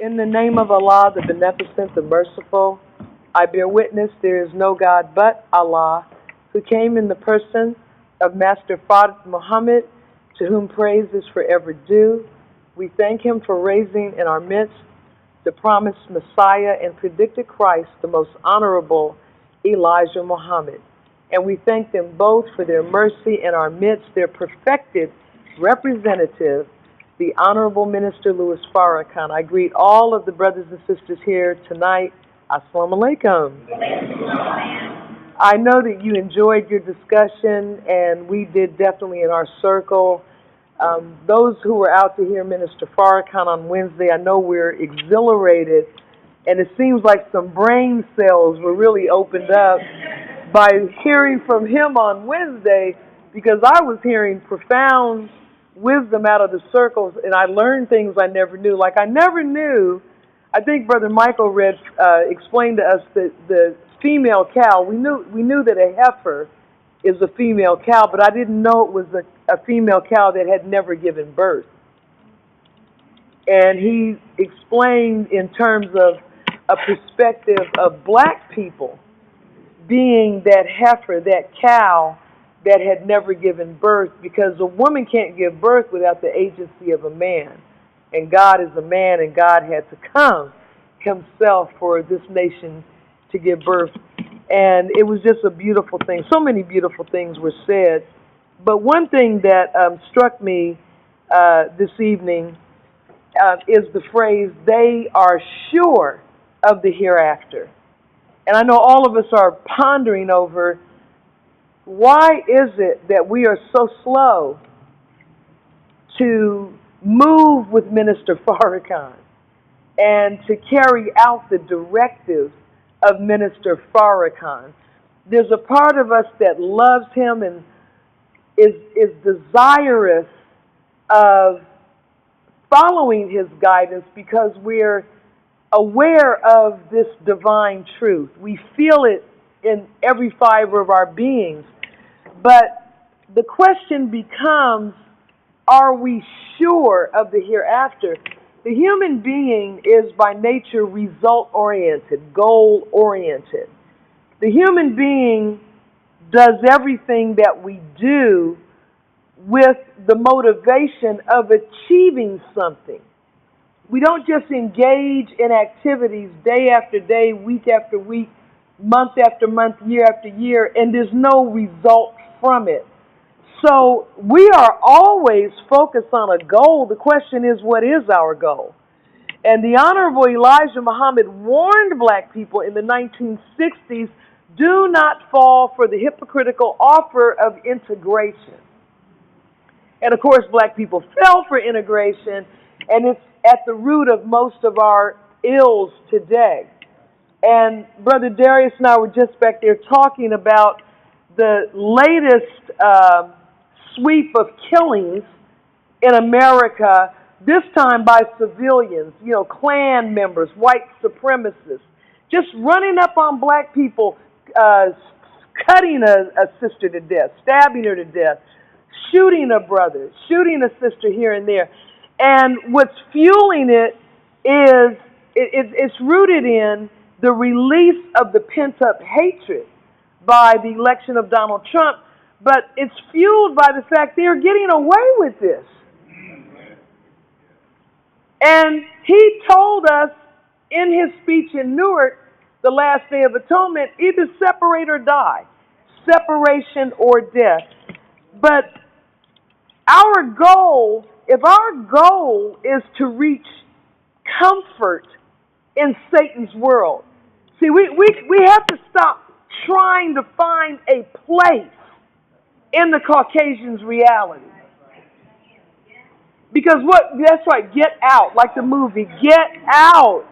In the name of Allah, the Beneficent, the Merciful, I bear witness there is no God but Allah, who came in the person of Master Fard Muhammad, to whom praise is forever due. We thank him for raising in our midst the promised Messiah and predicted Christ, the most honorable Elijah Muhammad. And we thank them both for their mercy in our midst, their perfected representative, the Honorable Minister Louis Farrakhan. I greet all of the brothers and sisters here tonight. Assalamu alaikum. I know that you enjoyed your discussion, and we did definitely in our circle. Those who were out to hear Minister Farrakhan on Wednesday, I know we're exhilarated, and it seems like some brain cells were really opened up by hearing from him on Wednesday, because I was hearing profound wisdom out of the circles, and I learned things I never knew. Like I never knew, I think Brother Michael explained to us that the female cow, we knew that a heifer is a female cow, but I didn't know it was a female cow that had never given birth. And he explained in terms of a perspective of black people being that heifer, that cow that had never given birth, because a woman can't give birth without the agency of a man. And God is a man, and God had to come himself for this nation to give birth. And it was just a beautiful thing. So many beautiful things were said. But one thing that struck me this evening is the phrase, "They are sure of the hereafter." And I know all of us are pondering over, why is it that we are so slow to move with Minister Farrakhan and to carry out the directives of Minister Farrakhan? There's a part of us that loves him and is desirous of following his guidance because we're aware of this divine truth. We feel it in every fiber of our beings. But the question becomes, are we sure of the hereafter? The human being is by nature result-oriented, goal-oriented. The human being does everything that we do with the motivation of achieving something. We don't just engage in activities day after day, week after week, month after month, year after year, and there's no result from it. So we are always focused on a goal. The question is, what is our goal? And the Honorable Elijah Muhammad warned black people in the 1960s, do not fall for the hypocritical offer of integration. And of course, black people fell for integration, and it's at the root of most of our ills today. And Brother Darius and I were just back there talking about the latest sweep of killings in America, this time by civilians, Klan members, white supremacists, just running up on black people, cutting a sister to death, stabbing her to death, shooting a brother, shooting a sister here and there. And what's fueling it is it's rooted in the release of the pent-up hatred by the election of Donald Trump, but it's fueled by the fact they are getting away with this. And he told us in his speech in Newark, the last day of atonement, either separate or die, separation or death. But our goal, if our goal is to reach comfort in Satan's world, see, we have to stop trying to find a place in the Caucasian's reality. Because that's right, get out, like the movie, get out.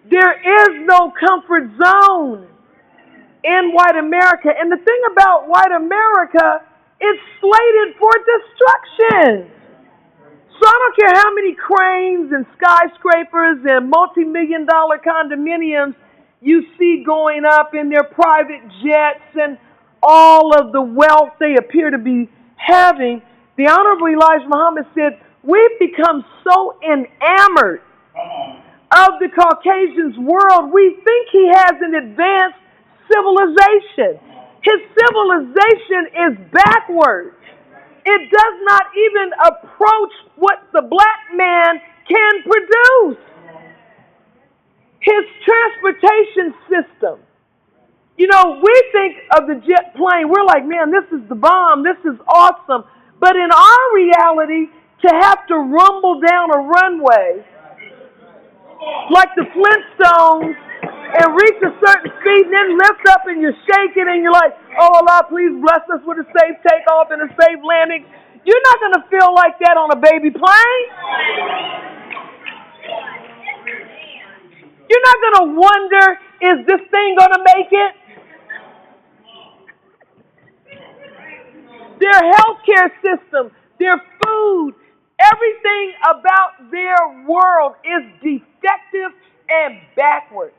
There is no comfort zone in white America. And the thing about white America, it's slated for destruction. So I don't care how many cranes and skyscrapers and multi-million-dollar condominiums you see going up in their private jets and all of the wealth they appear to be having. The Honorable Elijah Muhammad said, we've become so enamored of the Caucasian's world, we think he has an advanced civilization. His civilization is backwards. It does not even approach what the black man can produce. His transportation system. You know, we think of the jet plane, we're like, man, this is the bomb, this is awesome. But in our reality, to have to rumble down a runway like the Flintstones and reach a certain speed and then lift up and you're shaking and you're like, oh Allah, please bless us with a safe takeoff and a safe landing. You're not going to feel like that on a baby plane. You're not going to wonder, is this thing going to make it? Their healthcare system, their food, everything about their world is defective and backward.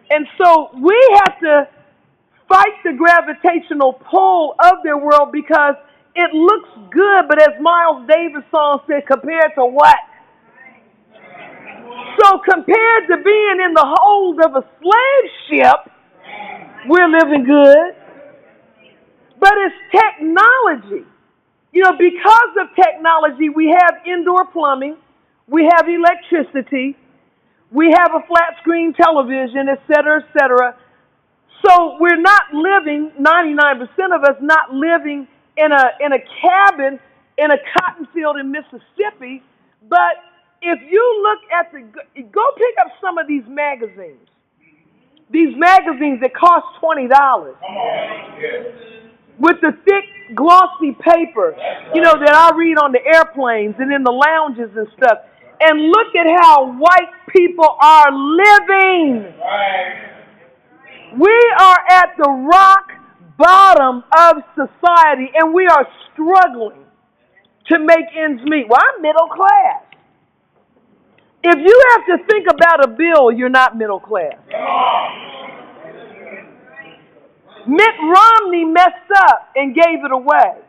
And so we have to fight the gravitational pull of their world because it looks good, but as Miles Davis' song said, compared to what? So compared to being in the hold of a slave ship, we're living good. But it's technology. You know, because of technology, we have indoor plumbing, we have electricity, we have a flat screen television, et cetera, et cetera. So we're not living, 99% of us not living in a cabin in a cotton field in Mississippi. But if you look at go pick up some of these magazines that cost $20. With the thick, glossy paper, you know, that I read on the airplanes and in the lounges and stuff. And look at how white people are living. We are at the rock bottom of society, and we are struggling to make ends meet. Well, I'm middle class. If you have to think about a bill, you're not middle class. Mitt Romney messed up and gave it away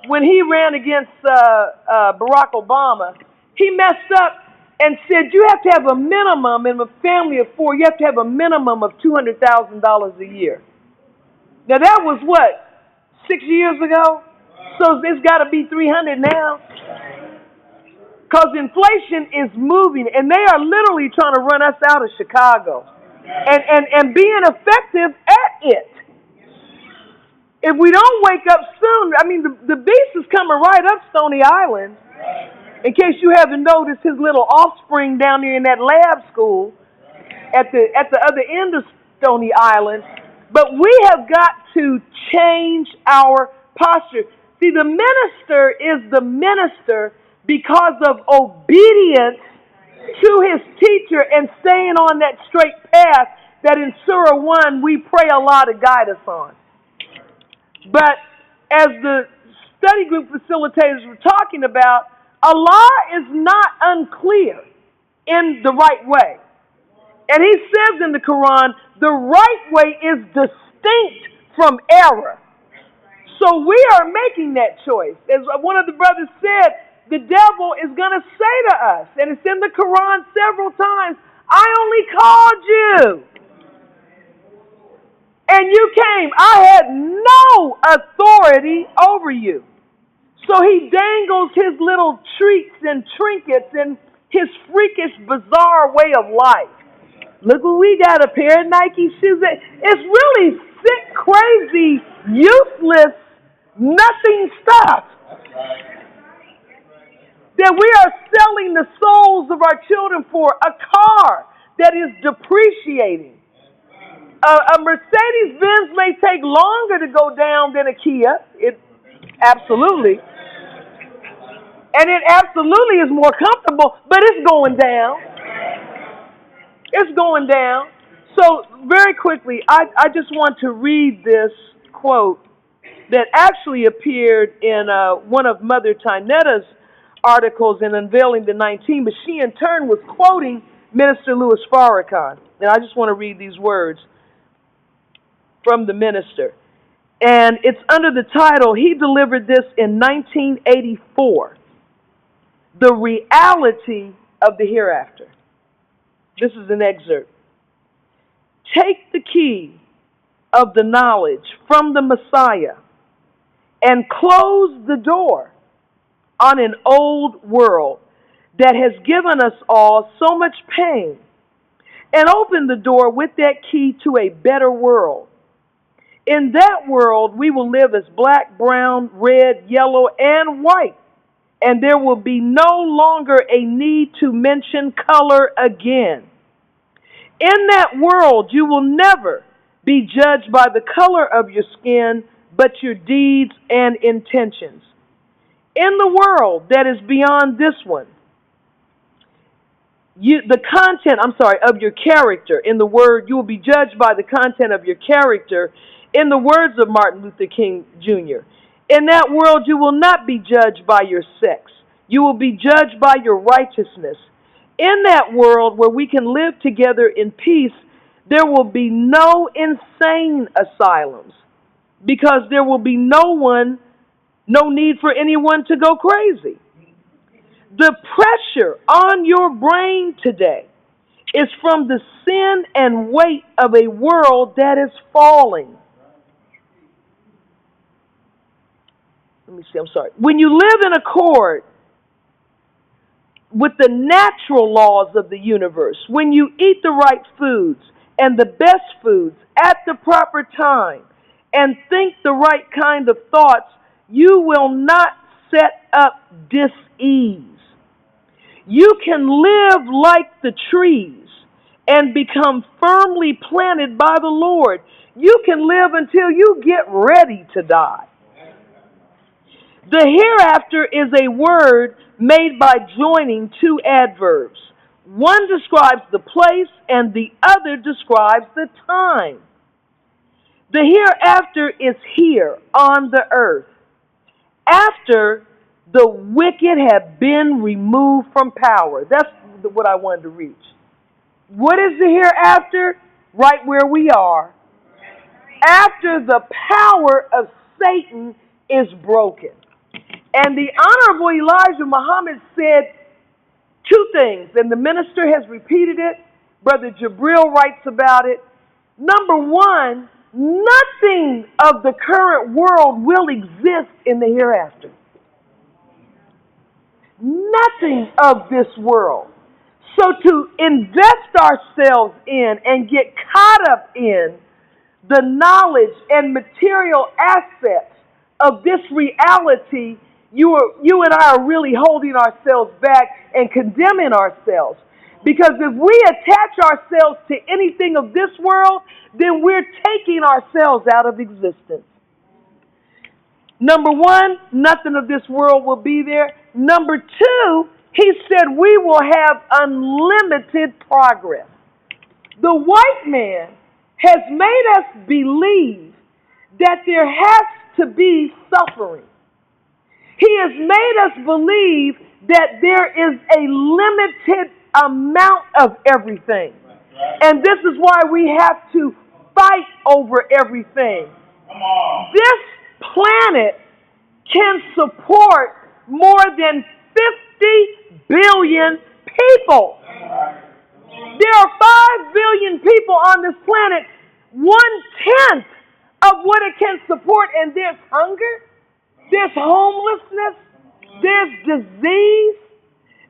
when he ran against Barack Obama. He messed up and said you have to have a minimum in a family of four. You have to have a minimum of $200,000 a year. Now that was what, 6 years ago? So it's got to be 300 now. Because inflation is moving, and they are literally trying to run us out of Chicago and being effective at it. If we don't wake up soon, I mean, the beast is coming right up Stony Island. In case you haven't noticed, his little offspring down there in that lab school at the other end of Stony Island. But we have got to change our posture. See, the minister is the minister because of obedience to his teacher and staying on that straight path that in Surah 1 we pray Allah to guide us on. But as the study group facilitators were talking about, Allah is not unclear in the right way. And he says in the Quran, the right way is distinct from error. So we are making that choice. As one of the brothers said, the devil is going to say to us, and it's in the Quran several times, I only called you. And you came. I had no authority over you. So he dangles his little treats and trinkets and his freakish, bizarre way of life. Look what we got, a pair of Nike shoes. It's really sick, crazy, useless, nothing stuff. That we are selling the souls of our children for, a car that is depreciating. A Mercedes-Benz may take longer to go down than a Kia. Absolutely. And it absolutely is more comfortable, but it's going down. It's going down. So very quickly, I just want to read this quote that actually appeared in one of Mother Tynetta's articles in Unveiling the 19, but she in turn was quoting Minister Louis Farrakhan. And I just want to read these words from the minister. And it's under the title, he delivered this in 1984, The Reality of the Hereafter. This is an excerpt. Take the key of the knowledge from the Messiah and close the door on an old world that has given us all so much pain, and open the door with that key to a better world. In that world, we will live as black, brown, red, yellow, and white, and there will be no longer a need to mention color again. In that world, you will never be judged by the color of your skin, but your deeds and intentions. In the world that is beyond this one, of your character. In the word, you will be judged by the content of your character. In the words of Martin Luther King Jr., in that world, you will not be judged by your sex. You will be judged by your righteousness. In that world where we can live together in peace, there will be no insane asylums, because there will be no need for anyone to go crazy. The pressure on your brain today is from the sin and weight of a world that is falling. When you live in accord with the natural laws of the universe, when you eat the right foods and the best foods at the proper time and think the right kind of thoughts, you will not set up dis-ease. You can live like the trees and become firmly planted by the Lord. You can live until you get ready to die. The hereafter is a word made by joining two adverbs. One describes the place and the other describes the time. The hereafter is here on the earth, after the wicked have been removed from power. That's what I wanted to reach. What is the hereafter? Right where we are. After the power of Satan is broken. And the Honorable Elijah Muhammad said two things, and the minister has repeated it. Brother Jabril writes about it. Number one, nothing of the current world will exist in the hereafter. Nothing of this world. So to invest ourselves in and get caught up in the knowledge and material aspects of this reality, you and I are really holding ourselves back and condemning ourselves. Because if we attach ourselves to anything of this world, then we're taking ourselves out of existence. Number one, nothing of this world will be there. Number two, he said we will have unlimited progress. The white man has made us believe that there has to be suffering. He has made us believe that there is a limited amount of everything. And this is why we have to fight over everything. This planet can support more than 50 billion people. There are 5 billion people on this planet, 1/10 of what it can support, and there's hunger, there's homelessness, there's disease.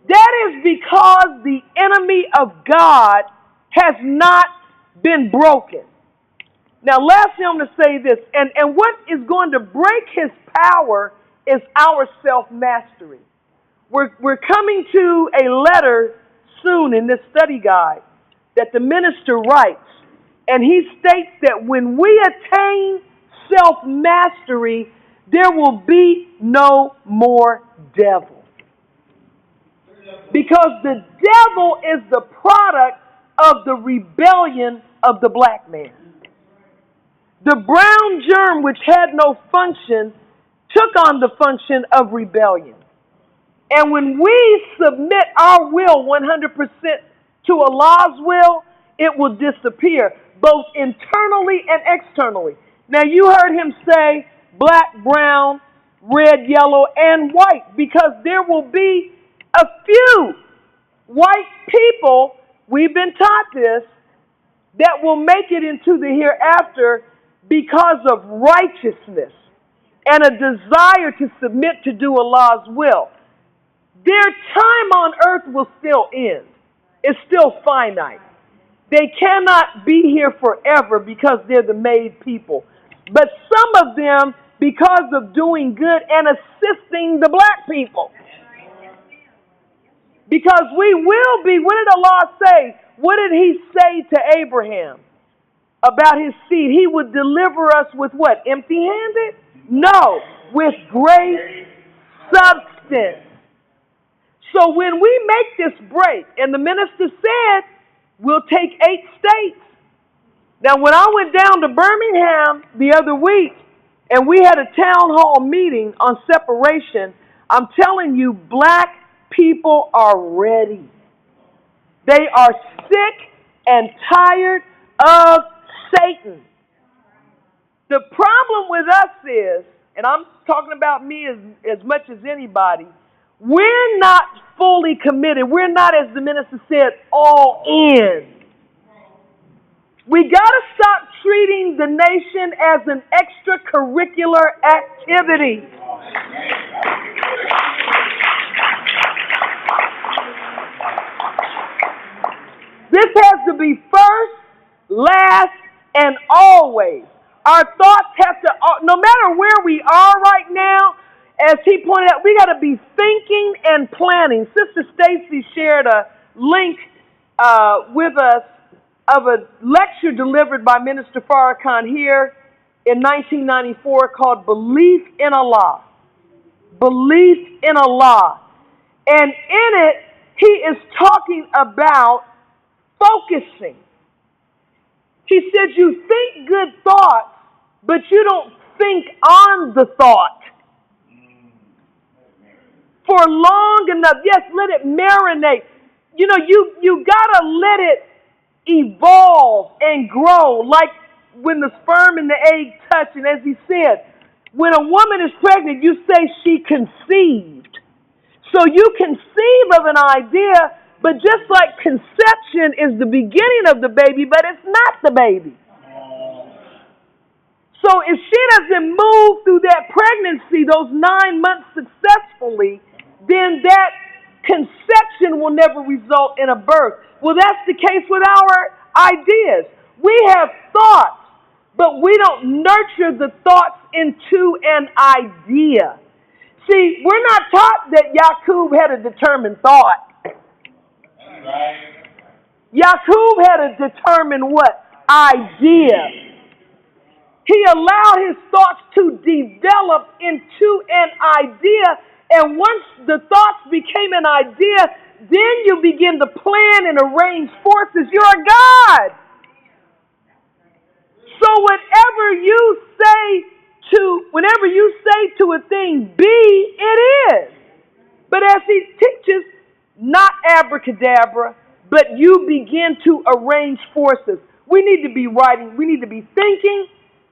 That is because the enemy of God has not been broken. Now, lastly, I'm going to say this, and what is going to break his power is our self-mastery. We're coming to a letter soon in this study guide that the minister writes, and he states that when we attain self-mastery, there will be no more devil. Because the devil is the product of the rebellion of the black man. The brown germ, which had no function, took on the function of rebellion. And when we submit our will 100% to Allah's will, it will disappear, both internally and externally. Now, you heard him say black, brown, red, yellow, and white, because there will be a few white people we've been taught this, that will make it into the hereafter because of righteousness and a desire to submit to do Allah's will. Their time on earth will still end. It's still finite. They cannot be here forever because they're the made people. But some of them, because of doing good and assisting the black people. Because we will be, what did Allah say? What did He say to Abraham about his seed? He would deliver us with what? Empty-handed? No, with great substance. So when we make this break, and the minister said, we'll take 8 states. Now when I went down to Birmingham the other week, and we had a town hall meeting on separation, I'm telling you, black people are ready. They are sick and tired of Satan. The problem with us is, and I'm talking about me as much as anybody, we're not fully committed. We're not, as the minister said, all in. We got to stop treating the nation as an extracurricular activity. This has to be first, last, and always. Our thoughts have to, no matter where we are right now, as he pointed out, we got to be thinking and planning. Sister Stacy shared a link with us of a lecture delivered by Minister Farrakhan here in 1994 called Belief in Allah. Belief in Allah. And in it, he is talking about focusing. He says you think good thoughts, but you don't think on the thought for long enough. Yes, let it marinate. You know, you gotta let it evolve and grow, like when the sperm and the egg touch. And as he said, when a woman is pregnant, you say she conceived. So you conceive of an idea, but just like conception is the beginning of the baby, but it's not the baby. So if she doesn't move through that pregnancy, those 9 months successfully, then that conception will never result in a birth. Well, that's the case with our ideas. We have thoughts, but we don't nurture the thoughts into an idea. See, we're not taught that Yaqub had a determined thought. Right. Yaqub had a determined what? Idea. He allowed his thoughts to develop into an idea, and once the thoughts became an idea, then you begin to plan and arrange forces. You're a God. So whenever you say to a thing, be, it is. But as he teaches, not abracadabra, but you begin to arrange forces. We need to be writing, we need to be thinking,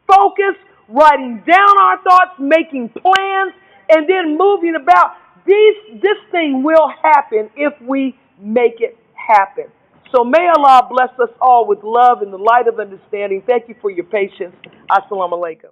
focused, writing down our thoughts, making plans, and then moving about. This thing will happen if we make it happen. So may Allah bless us all with love and the light of understanding. Thank you for your patience. Assalamu alaikum.